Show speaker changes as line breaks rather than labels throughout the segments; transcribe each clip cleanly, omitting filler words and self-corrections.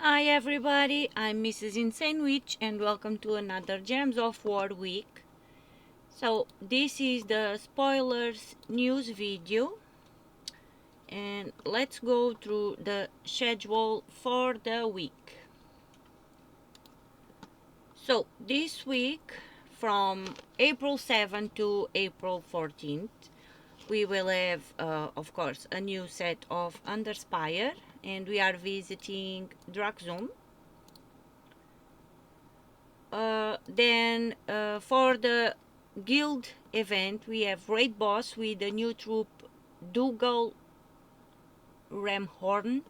Hi everybody, I'm Mrs. Insane Witch and welcome to another Gems of War week. So this is the spoilers news video and let's go through the schedule for the week. So this week from April 7th to April 14th we will have of course a new set of Underspire and we are visiting Dhrak-Zum. Then for the guild event we have raid boss with the new troop Dugall Ramhorn.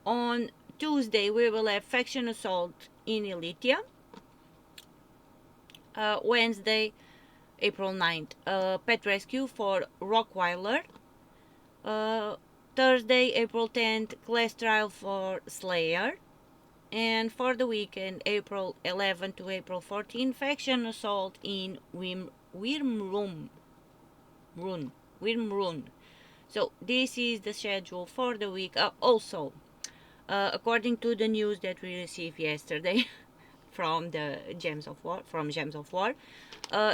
On Tuesday we will have faction assault in Illithia. Wednesday April 9th pet rescue for Rockweiler. Thursday April 10th class trial for Slayer. And for the weekend, April 11 to April 14, faction assault in Wyrmrun. So this is the schedule for the week. Also, according to the news that we received yesterday from the Gems of War,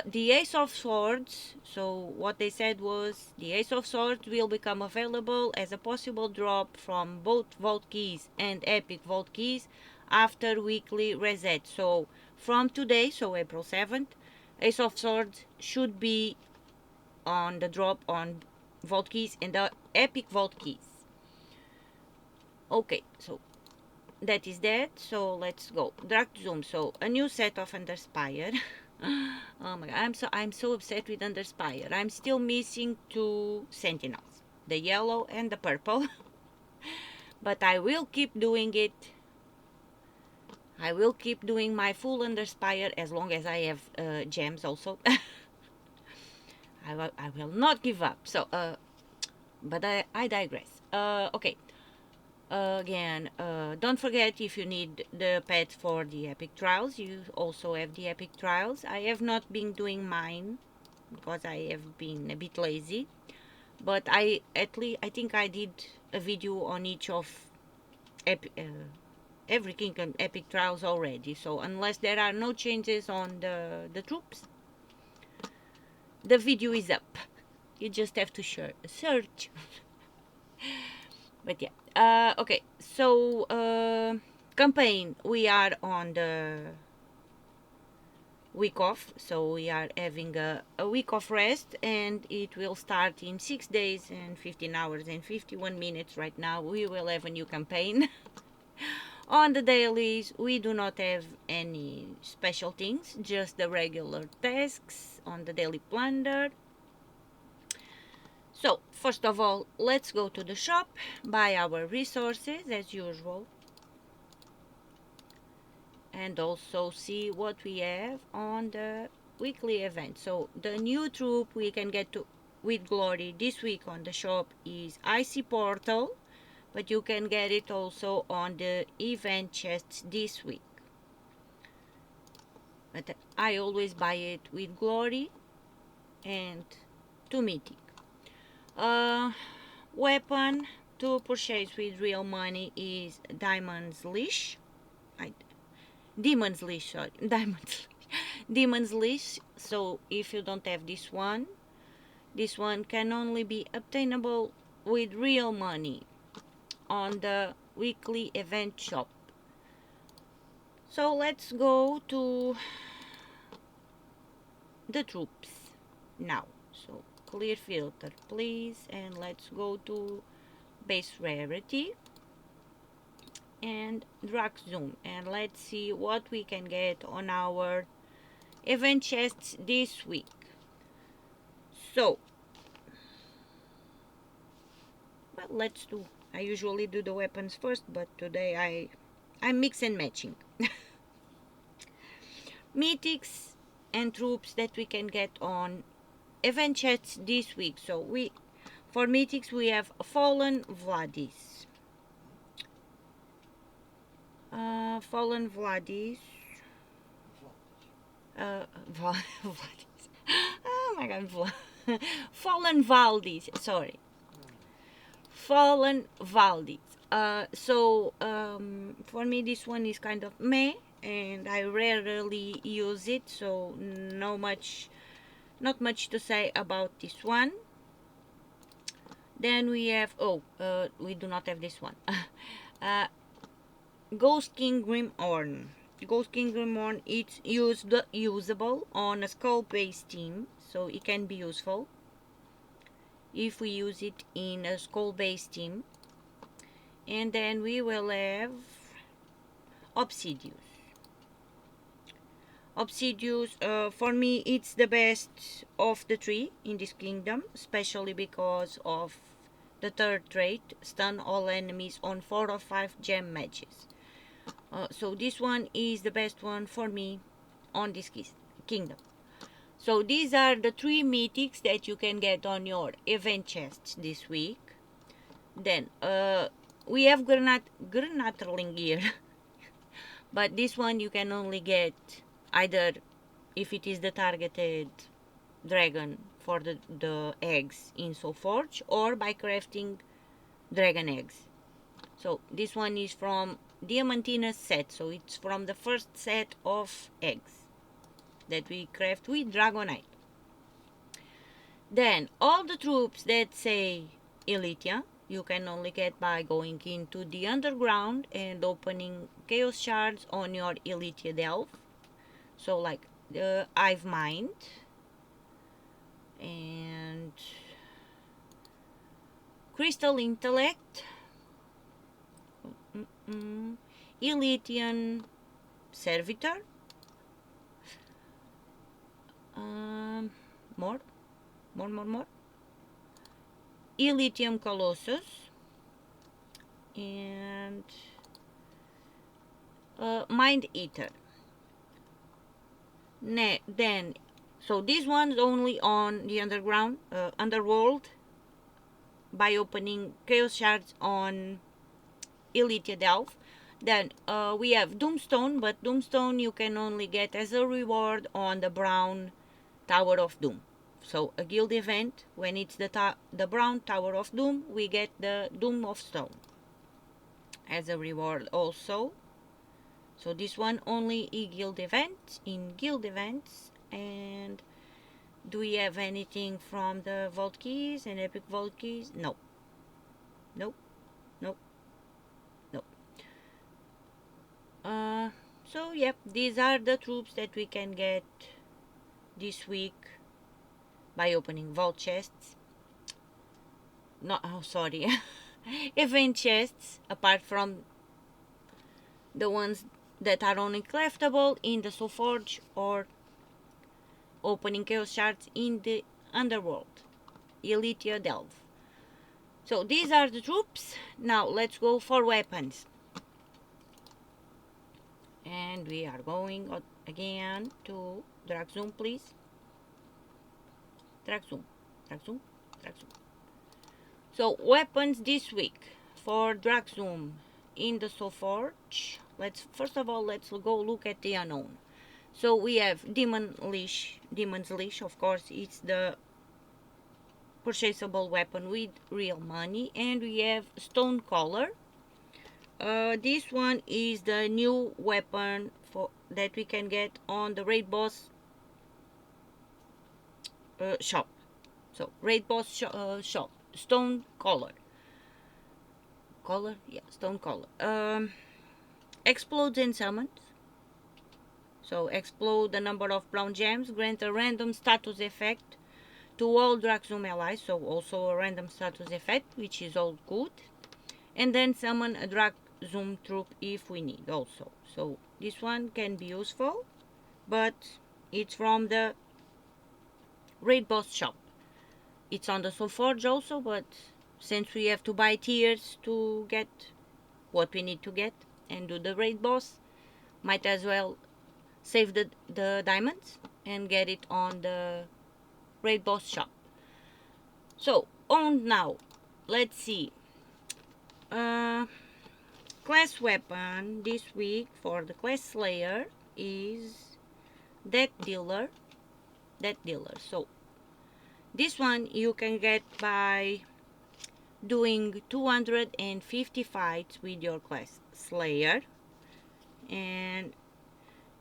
the Ace of Swords. So what they said was the Ace of Swords will become available as a possible drop from both vault keys and epic vault keys after weekly reset. So from today, so April 7th, Ace of Swords should be on the drop on vault keys and the epic vault keys. Okay, so that is that. So let's go. Dhrak-Zum. So a new set of Underspire. Oh my god, I'm so upset with Underspire. I'm still missing two sentinels, the yellow and the purple. But I will keep doing it. I will keep doing my full Underspire as long as I have gems also. I will not give up. So but I digress. Okay. Again, don't forget, if you need the pet for the epic trials, you also have the epic trials. I have not been doing mine because I have been a bit lazy, but I think I did a video on each of every kingdom epic trials already. So unless there are no changes on the troops, the video is up. You just have to search. But yeah, okay, so campaign, we are on the week off, so we are having a week of rest, and it will start in 6 days and 15 hours and 51 minutes. Right now we will have a new campaign. On the dailies we do not have any special things, just the regular tasks on the daily planner. So, first of all, let's go to the shop, buy our resources as usual, and also see what we have on the weekly event. So, the new troop we can get to with glory this week on the shop is Icy Portal, but you can get it also on the event chests this week. But I always buy it with glory and to mythic. Weapon to purchase with real money is Demon's Leash. Demon's Leash. So if you don't have this one can only be obtainable with real money on the weekly event shop. So let's go to the troops now. So clear filter please, and let's go to base rarity and Dhrak-Zum, and let's see what we can get on our event chests this week. So well, let's do, I usually do the weapons first, but today I'm mix and matching. Mythics and troops that we can get on event chats this week. So for mythics we have Fallen Vladis. Fallen Vladis. Vladis. Oh my god, Fallen Valdis. Sorry. Fallen Valdis. For me this one is kind of meh, and I rarely use it, so not much to say about this one. Then we have, we do not have this one. uh, Ghost King Grimhorn. Ghost King Grimhorn, it's usable on a skull based team, so it can be useful if we use it in a skull based team. And then we will have Obsidious. Obsidious, for me, it's the best of the three in this kingdom, especially because of the third trait, stun all enemies on 4 or 5 gem matches. So this one is the best one for me on this kingdom. So these are the 3 mythics that you can get on your event chests this week. Then we have Granatling here. But this one you can only get either if it is the targeted dragon for the eggs in Soulforge, or by crafting dragon eggs. So this one is from Diamantina set, so it's from the first set of eggs that we craft with Dragonite. Then all the troops that say Illithia you can only get by going into the underground and opening chaos shards on your Illithia Delve. So like the Hive Mind and Crystal Intellect, Illithian Servitor, more, Illithium Colossus, and Mind Eater. Then, so this one's only on the underworld by opening chaos shards on Illithia Delve. Then we have Doomstone, but Doomstone you can only get as a reward on the brown Tower of Doom. So a guild event, when it's the brown Tower of Doom, we get the Doom of Stone as a reward also. So this one only in guild events. And do we have anything from the Vault Keys and Epic Vault Keys? No. Nope. So yep, these are the troops that we can get this week by opening vault chests. Event chests, apart from the ones that are only craftable in the Soulforge, or opening chaos shards in the underworld, Illithia Delve. So these are the troops. Now let's go for weapons. And we are going again to Dhrak-Zum, please. Dhrak-Zum. So weapons this week for Dhrak-Zum in the Soulforge. First of all, let's go look at the unknown. So we have Demon's Leash, of course, it's the purchasable weapon with real money, and we have Stone Collar. This one is the new weapon that we can get on the raid boss shop. So raid boss shop, Stone Collar. Stone Collar. Explodes and summons. So explode the number of brown gems, grant a random status effect to all Dhrak-Zum allies, so also a random status effect, which is all good. And then summon a Dhrak-Zum troop if we need also. So this one can be useful, but it's from the raid boss shop. It's on the Soulforge also, but since we have to buy tiers to get what we need to get and do the raid boss, might as well save the diamonds and get it on the raid boss shop. So on now, let's see. Class weapon this week for the class slayer is Death Dealer. So this one you can get by doing 250 fights with your class Slayer. And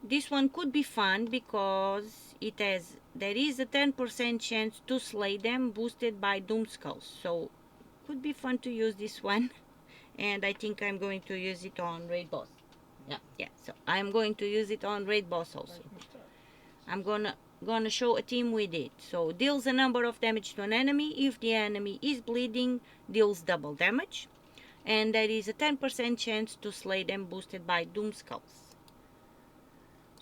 this one could be fun because there is a 10% chance to slay them boosted by Doom Skulls. So could be fun to use this one. And I think I'm going to use it on raid boss. Yeah. So I'm going to use it on raid boss also. I'm gonna show a team with it. So deals a number of damage to an enemy. If the enemy is bleeding, deals double damage. And there is a 10% chance to slay them boosted by Doom Skulls.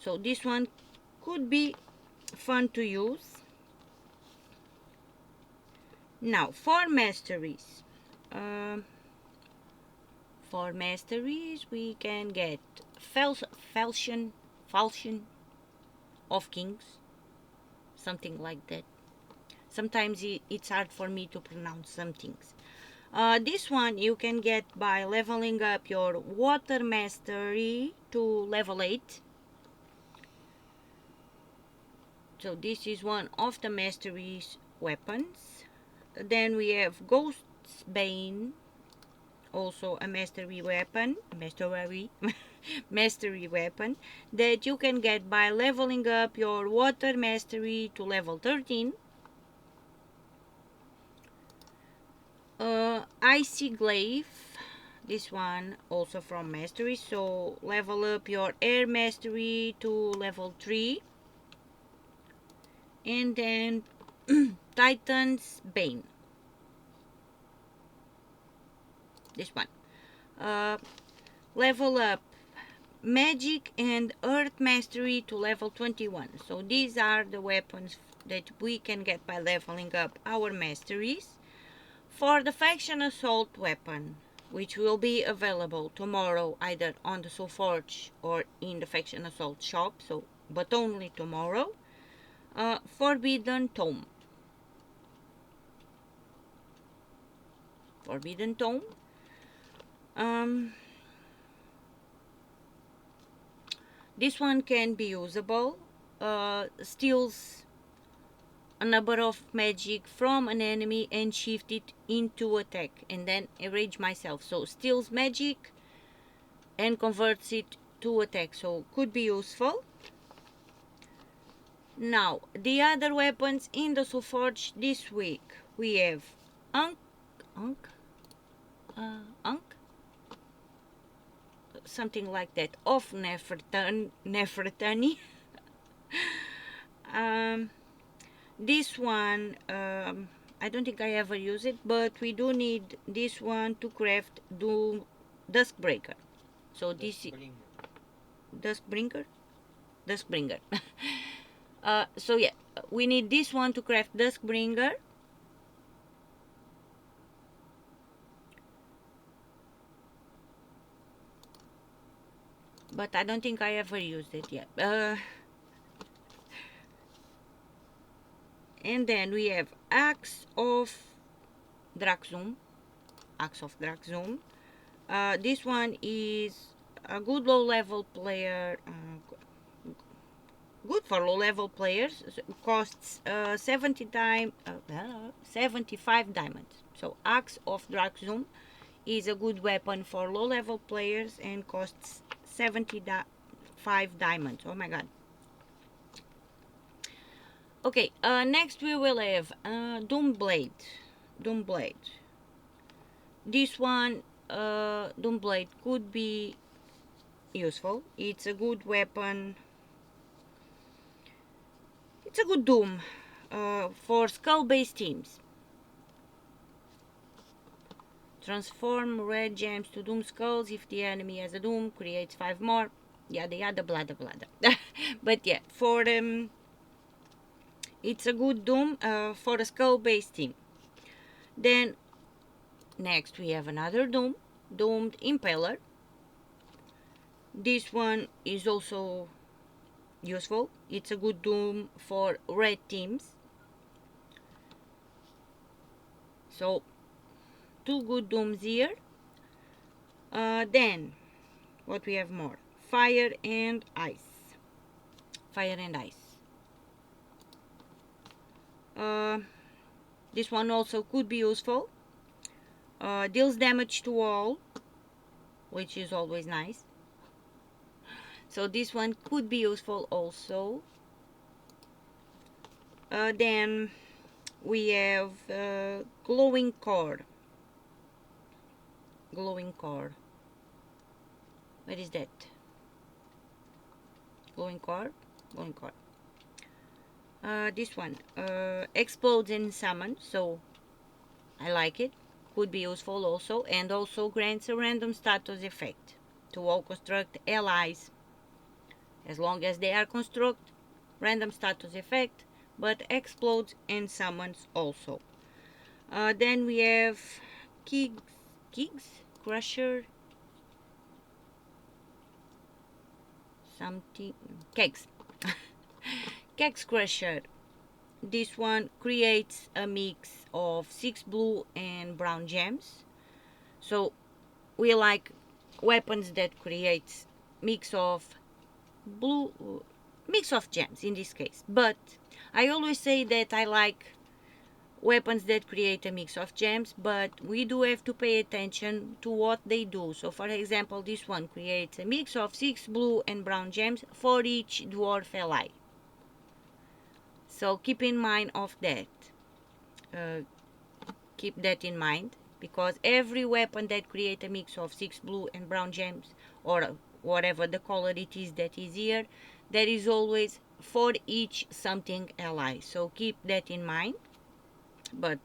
So this one could be fun to use. Now for masteries. For masteries we can get Falchion of Kings. Something like that. Sometimes it's hard for me to pronounce some things. This one you can get by leveling up your water mastery to level 8. So this is one of the masteries weapons. Then we have Ghost's Bane, also a mastery weapon, mastery weapon that you can get by leveling up your water mastery to level 13. Icy Glaive, this one also from mastery, so level up your air mastery to level 3. And then Titan's Bane, this one, level up magic and earth mastery to level 21. So these are the weapons that we can get by leveling up our masteries. For the faction assault weapon, which will be available tomorrow either on the Soulforge or in the faction assault shop, so but only tomorrow, Forbidden Tome. This one can be usable, steals a number of magic from an enemy and shift it into attack, and then enrage myself. So steals magic and converts it to attack, so could be useful. Now the other weapons in the Soulforge this week, we have Ankh, something like that, of Nefertani. This one, I don't think I ever use it, but we do need this one to craft Duskbreaker. So this is Duskbringer. So yeah, we need this one to craft Duskbringer. But I don't think I ever used it yet. And then we have Axe of Dhrak-Zum. This one is a good low level player, good for low level players. So it costs 75 diamonds. So Axe of Dhrak-Zum is a good weapon for low level players and costs 75 diamonds. Oh my god. Okay, next we will have Doomblade. This one, Doomblade, could be useful. It's a good weapon. It's a good Doom for skull-based teams. Transform red gems to Doom Skulls. If the enemy has a Doom, creates 5 more. Yada blah. But yeah, for it's a good Doom for a skull-based team. Then next we have another Doom, Doomed Impaler. This one is also useful. It's a good Doom for red teams. So 2 good Dooms here. Then what we have more? Fire and Ice. This one also could be useful. Deals damage to all, which is always nice. So this one could be useful also. Then we have glowing core. Glowing core. Where is that? Glowing core. Glowing core. This one explodes and summons, so I like it. Could be useful also, and also grants a random status effect to all construct allies, as long as they are construct. Random status effect, but explodes and summons also. Then we have Kigs, Crusher, something, Kegs. Kegs Crusher. This one creates a mix of 6 blue and brown gems. So we like weapons that creates mix of gems in this case. But I always say that I like weapons that create a mix of gems, but we do have to pay attention to what they do. So for example, this one creates a mix of 6 blue and brown gems for each dwarf ally. So keep in mind of that. Keep that in mind, because every weapon that creates a mix of 6 blue and brown gems, or whatever the color it is that is here, there is always for each something ally. So keep that in mind. But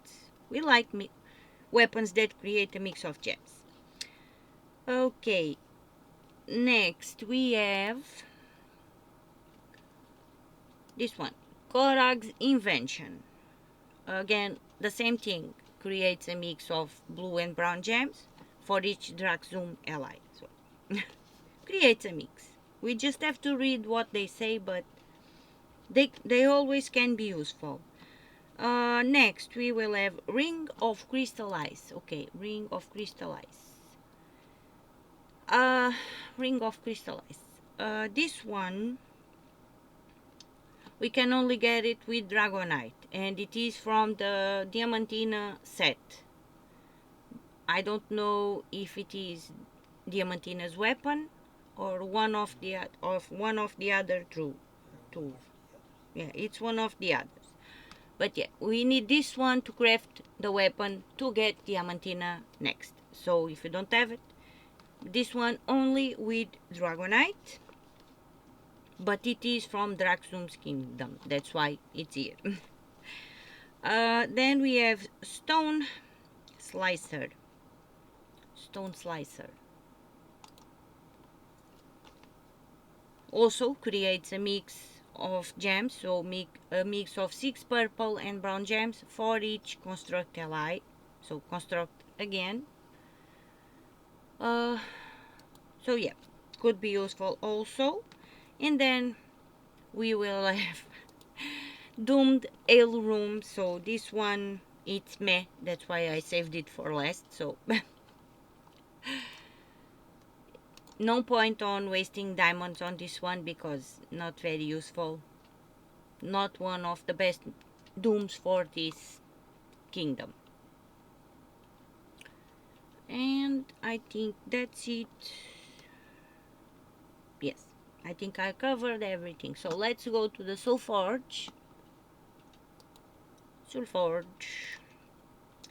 we like weapons that create a mix of gems. Okay, next we have this one, Korag's Invention. Again, the same thing, creates a mix of blue and brown gems for each Dhrak-Zum ally. So creates a mix. We just have to read what they say, but they always can be useful. Next we will have Ring of Crystal Ice. Okay, Ring of Crystal Ice. Ring of Crystal Ice. This one we can only get it with Dragonite, and it is from the Diamantina set. I don't know if it is Diamantina's weapon or one of the other two. Yeah, it's one of the others. But yeah, we need this one to craft the weapon to get Diamantina next. So if you don't have it, this one only with Dragonite. But it is from Dhrak-Zum's kingdom. That's why it's here. Then we have Stone Slicer. Stone Slicer. Also creates a mix of gems, so a mix of 6 purple and brown gems for each construct ally. So construct again. So yeah, could be useful also. And then we will have Doomed Ale Room. So this one, it's meh, that's why I saved it for last. So no point on wasting diamonds on this one, because not very useful. Not one of the best dooms for this kingdom. And I think that's it. Yes, I think I covered everything. So let's go to the Soulforge.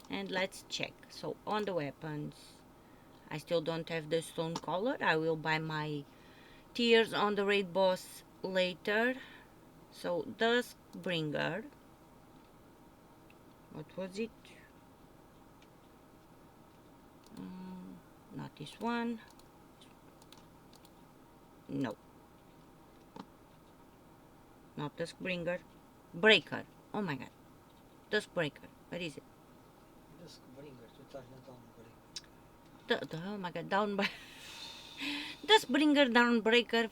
And let's check. So on the weapons, I still don't have the stone color. I will buy my tiers on the raid boss later. So Duskbringer. What was it? Not this one. No. Not Duskbringer. Breaker. Oh my god. Duskbreaker. Where is it?
Duskbringer. Tu estás no Downbreaker.
Oh my god. Downbreaker. Duskbringer, Downbreaker.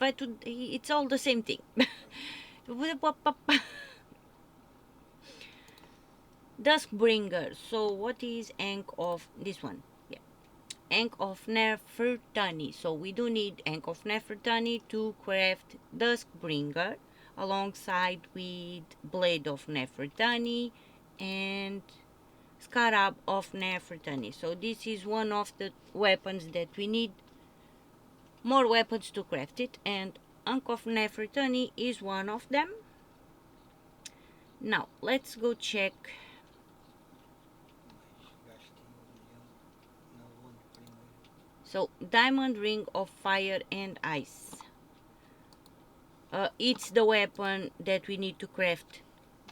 It's all the same thing. Duskbringer. So what is Ankh of this one? Yeah, Ankh of Nefertani. So we do need Ankh of Nefertani to craft Duskbringer, alongside with Blade of Nefertani and Scarab of Nefertari. So this is one of the weapons that we need more weapons to craft it, and Ankh of Nefertari is one of them. Now let's go check. So Diamond Ring of Fire and Ice. It's the weapon that we need to craft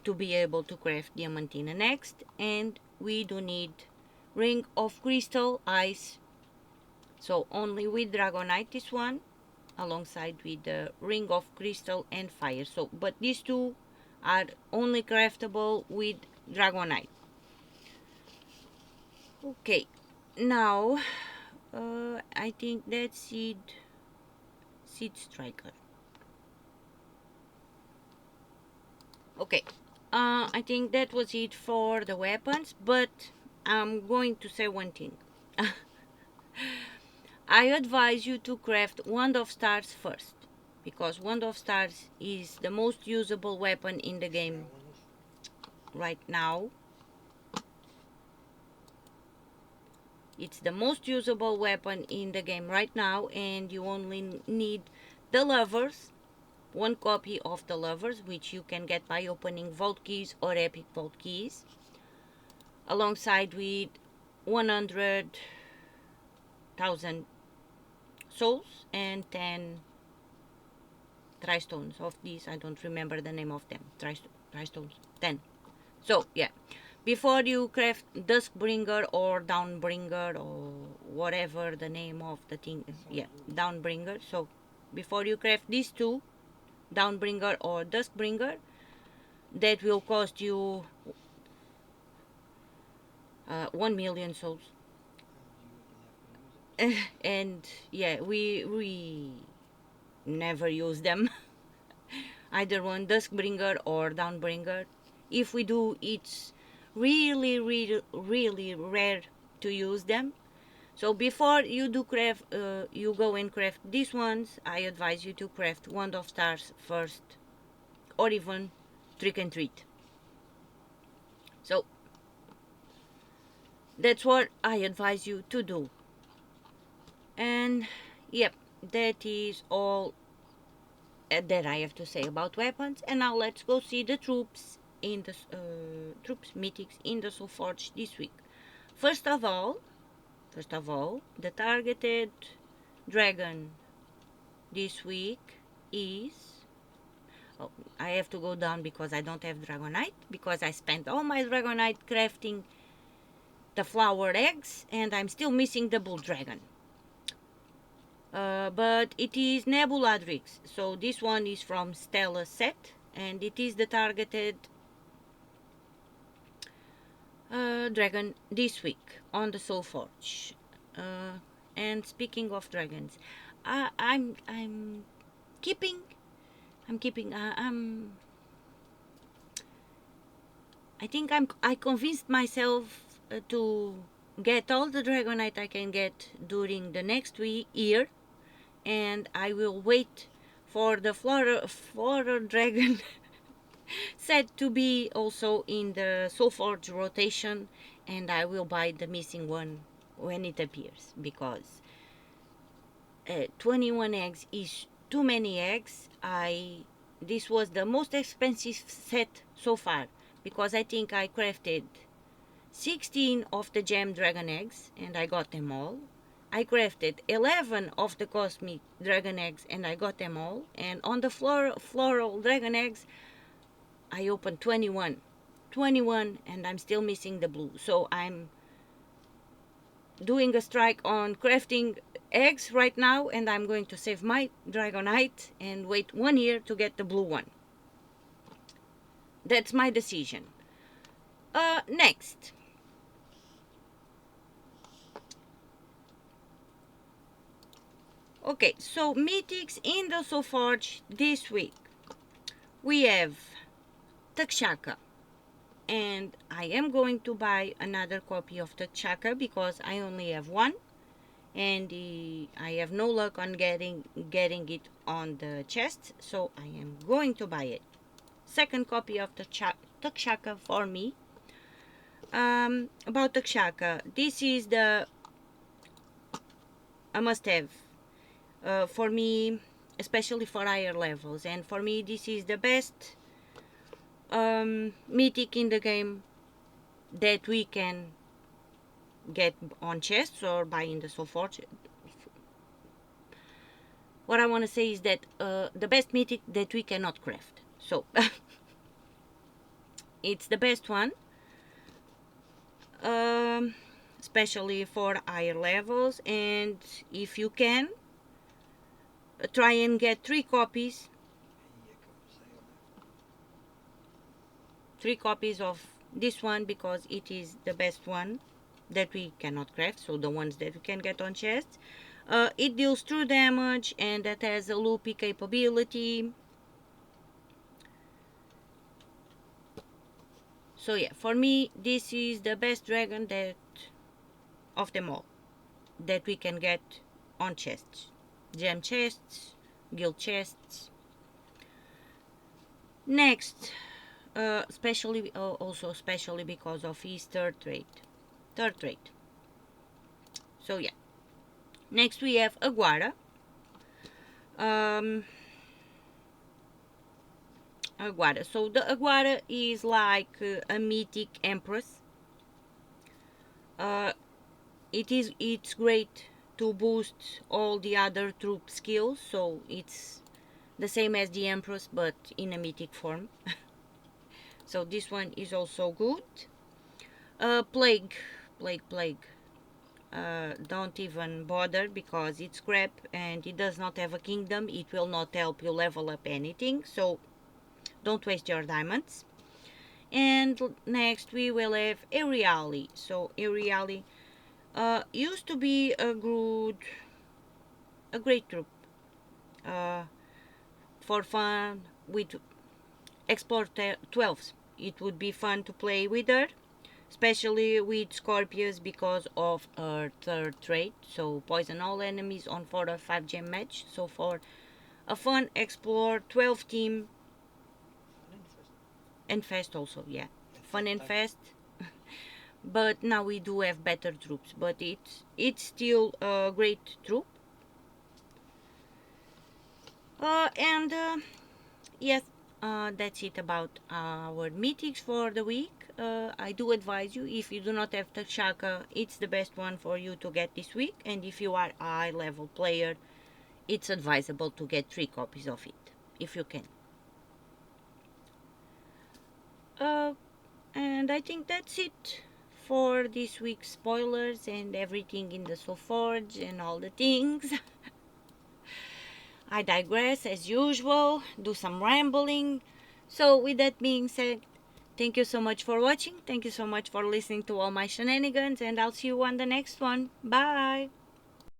to be able to craft Diamantina next, and we do need Ring of Crystal, Ice. So only with Dragonite this one, alongside with the Ring of Crystal and Fire. So, but these two are only craftable with Dragonite. Okay, now I think that's Seed Striker. Okay, I think that was it for the weapons, but I'm going to say one thing. I advise you to craft Wand of Stars first, because Wand of Stars is the most usable weapon in the game right now. It's the most usable weapon in the game right now, and you only need the Lovers, one copy of the Lovers, which you can get by opening Vault Keys or Epic Vault Keys, alongside with 100,000 souls and 10 Tristones of these. I don't remember the name of them. Tristones, 10. So yeah, before you craft Duskbringer or Downbringer or whatever the name of the thing is, yeah, Downbringer. So before you craft these two, Downbringer or Duskbringer, that will cost you 1 million souls. And yeah, we never use them. Either one, Duskbringer or Downbringer. If we do, it's really rare to use them. So before you do craft, you go and craft these ones, I advise you to craft Wand of Stars first, or even Trick and Treat. So that's what I advise you to do. And yep, that is all that I have to say about weapons. And now let's go see the troops in the troops mythics in the Soulforge this week. First of all, the targeted dragon this week is, oh, I have to go down because I don't have Dragonite, because I spent all my Dragonite crafting the flower eggs and I'm still missing the bull dragon. But it is Nebuladrix, so this one is from Stella set, and it is the targeted dragon this week on the Soulforge. And speaking of dragons, I'm keeping. I think I convinced myself to get all the Dragonite I can get during the next year, and I will wait for the Floral Dragon set to be also in the Soulforge rotation, and I will buy the missing one when it appears, because 21 eggs is too many eggs. This was the most expensive set so far, because I think I crafted 16 of the gem dragon eggs and I got them all. I crafted 11 of the cosmic dragon eggs and I got them all. And on the floral dragon eggs, I opened 21 and I'm still missing the blue. So I'm doing a strike on crafting eggs right now, and I'm going to save my Dragonite and wait 1 year to get the blue one. That's my decision. Next. Okay, so mythics in the Soulforge this week. We have Takshaka, and I am going to buy another copy of Takshaka because I only have one, and I have no luck on getting it on the chest, so I am going to buy it. Second copy of Takshaka for me. About Takshaka, this is a must-have for me, especially for higher levels, and for me this is the best mythic in the game that we can get on chests or buy in the Soulforge. What I want to say is that the best mythic that we cannot craft. So it's the best one, especially for higher levels. And if you can, try and get 3 copies. 3 copies of this one, because it is the best one that we cannot craft, so the ones that we can get on chests. It deals true damage and that has a loopy capability. So yeah, for me this is the best dragon that of them all that we can get on chests, gem chests, guild chests. Next, especially because of his third trait. So yeah, next we have Aguara. Aguara. So the Aguara is like a mythic empress. It's great to boost all the other troop skills, so it's the same as the empress but in a mythic form. So this one is also good. Plague. Don't even bother, because it's crap and it does not have a kingdom. It will not help you level up anything, so don't waste your diamonds. And next we will have Euryale. So Euryale used to be a great troop for fun with Explore 12s. It would be fun to play with her, especially with Scorpius because of her third trait. So poison all enemies on 4 or 5 gem match. So for a fun Explore 12 team. And fast also, yeah. Fun and fast. But now we do have better troops, but it's still a great troop. Yes, that's it about our mythics for the week. I do advise you, if you do not have Takshaka, it's the best one for you to get this week. And if you are a high level player, it's advisable to get 3 copies of it, if you can. And I think that's it for this week's spoilers and everything in the Soulforge and all the things. I digress as usual, do some rambling. So with that being said, thank you so much for watching. Thank you so much for listening to all my shenanigans, and I'll see you on the next one. Bye!